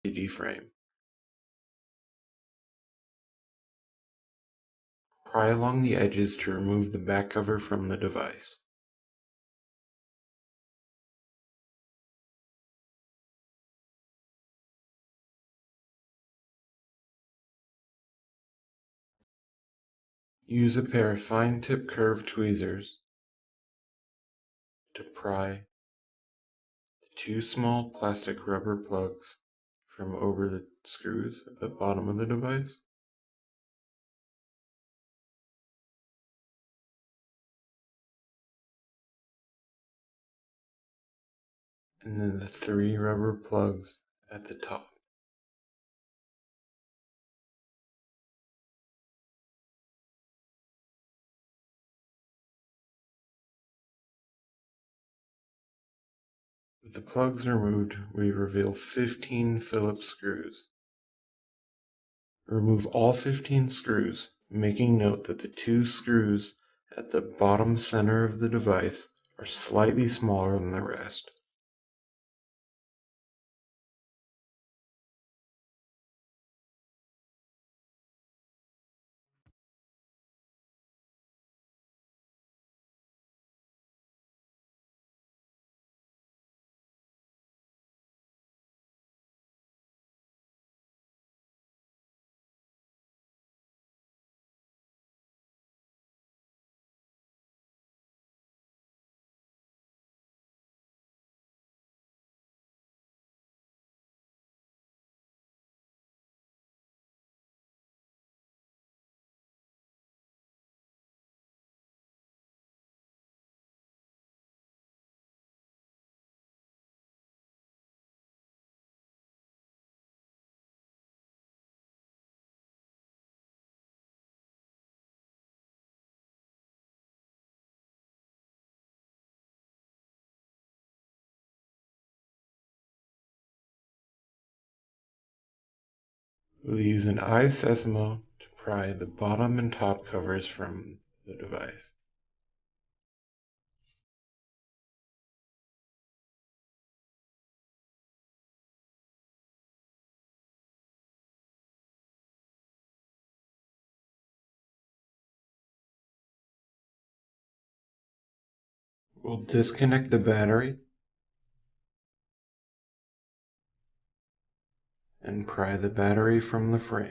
LCD frame. Pry along the edges to remove the back cover from the device. Use a pair of fine-tip curved tweezers to pry the two small plastic rubber plugs from over the screws at the bottom of the device. And then the three rubber plugs at the top. With the plugs removed, we reveal 15 Phillips screws. Remove all 15 screws, making note that the two screws at the bottom center of the device are slightly smaller than the rest. We'll use an eye Sesamo to pry the bottom and top covers from the device. We'll disconnect the battery and pry the battery from the frame.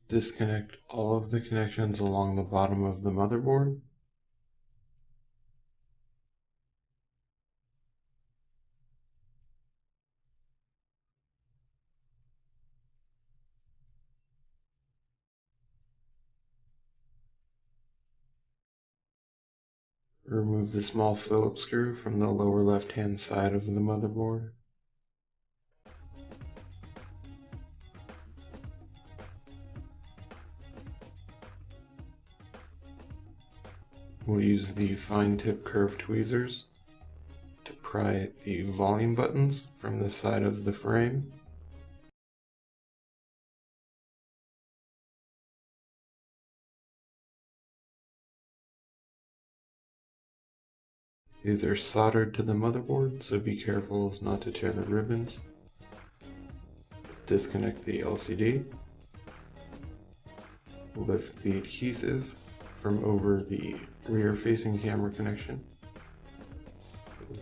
Disconnect all of the connections along the bottom of the motherboard. Remove the small Phillips screw from the lower left-hand side of the motherboard. We'll use the fine-tip curved tweezers to pry the volume buttons from the side of the frame. These are soldered to the motherboard, so be careful as not to tear the ribbons. Disconnect the LCD. Lift the adhesive from over the rear-facing camera connection.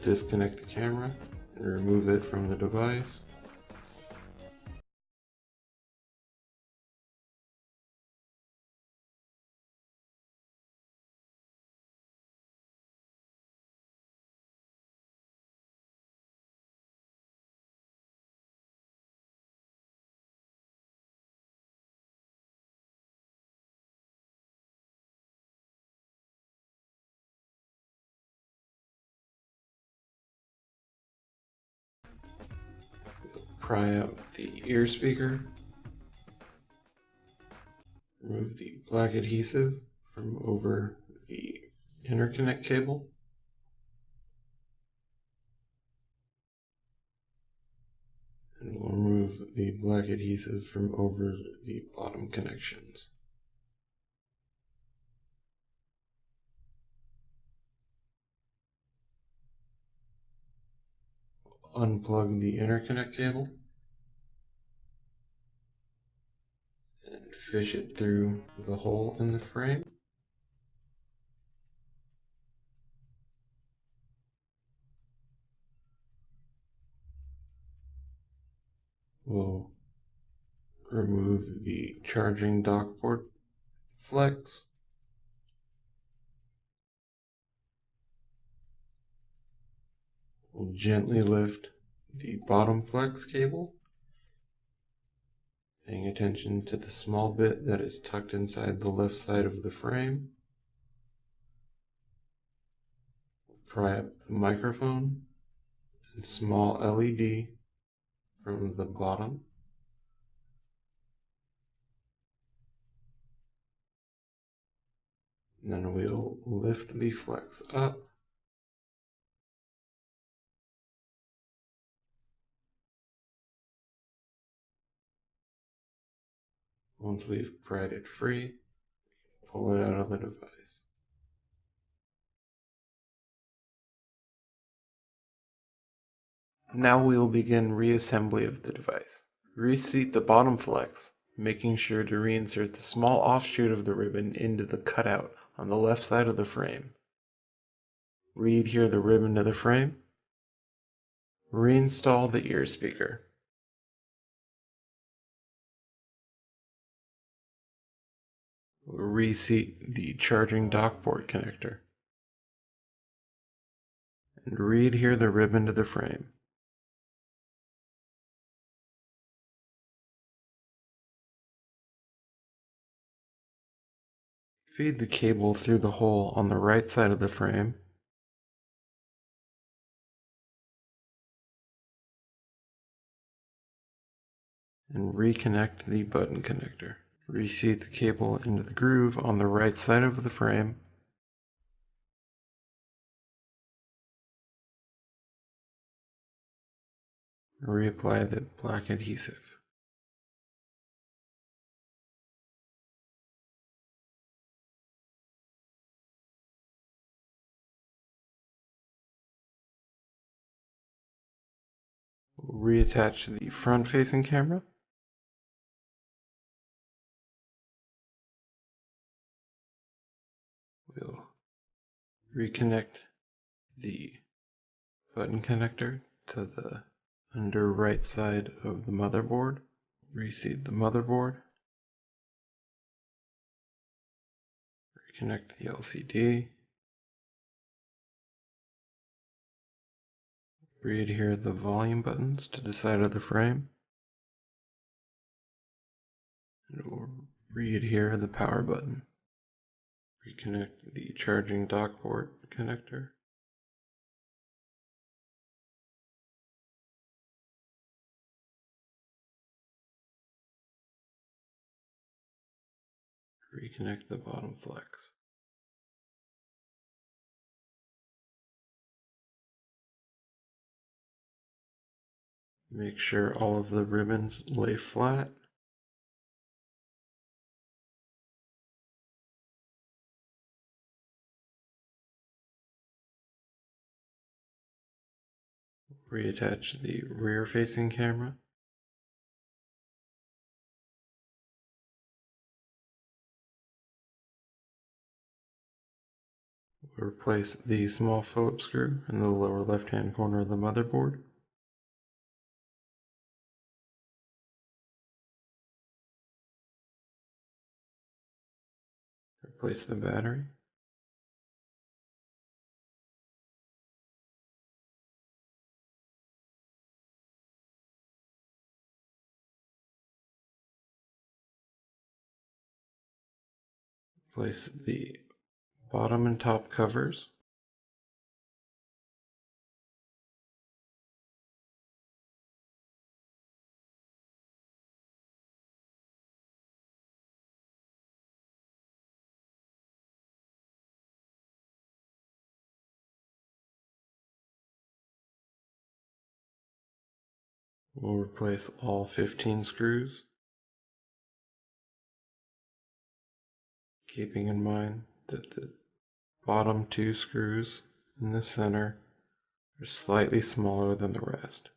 Disconnect the camera and remove it from the device. Pry out the ear speaker. Remove the black adhesive from over the interconnect cable. And we'll remove the black adhesive from over the bottom connections. Unplug the interconnect cable and fish it through the hole in the frame. We'll remove the charging dock port flex. We'll gently lift the bottom flex cable, paying attention to the small bit that is tucked inside the left side of the frame. Pry up the microphone and small LED from the bottom. And then we'll lift the flex up. Once we've pried it free, pull it out of the device. Now we will begin reassembly of the device. Reseat the bottom flex, making sure to reinsert the small offshoot of the ribbon into the cutout on the left side of the frame. Re-adhere the ribbon to the frame. Reinstall the ear speaker. Reseat the charging dock port connector. And re-adhere the ribbon to the frame. Feed the cable through the hole on the right side of the frame. And reconnect the button connector. Reseat the cable into the groove on the right side of the frame. Reapply the black adhesive. Reattach the front-facing camera. We'll reconnect the button connector to the under right side of the motherboard. Reseat the motherboard. Reconnect the LCD. Re-adhere the volume buttons to the side of the frame. And we'll re-adhere the power button. Reconnect the charging dock port connector. Reconnect the bottom flex. Make sure all of the ribbons lay flat. Reattach the rear-facing camera. Replace the small Phillips screw in the lower left-hand corner of the motherboard. Replace the battery. Replace the bottom and top covers. We'll replace all 15 screws, keeping in mind that the bottom 2 screws in the center are slightly smaller than the rest.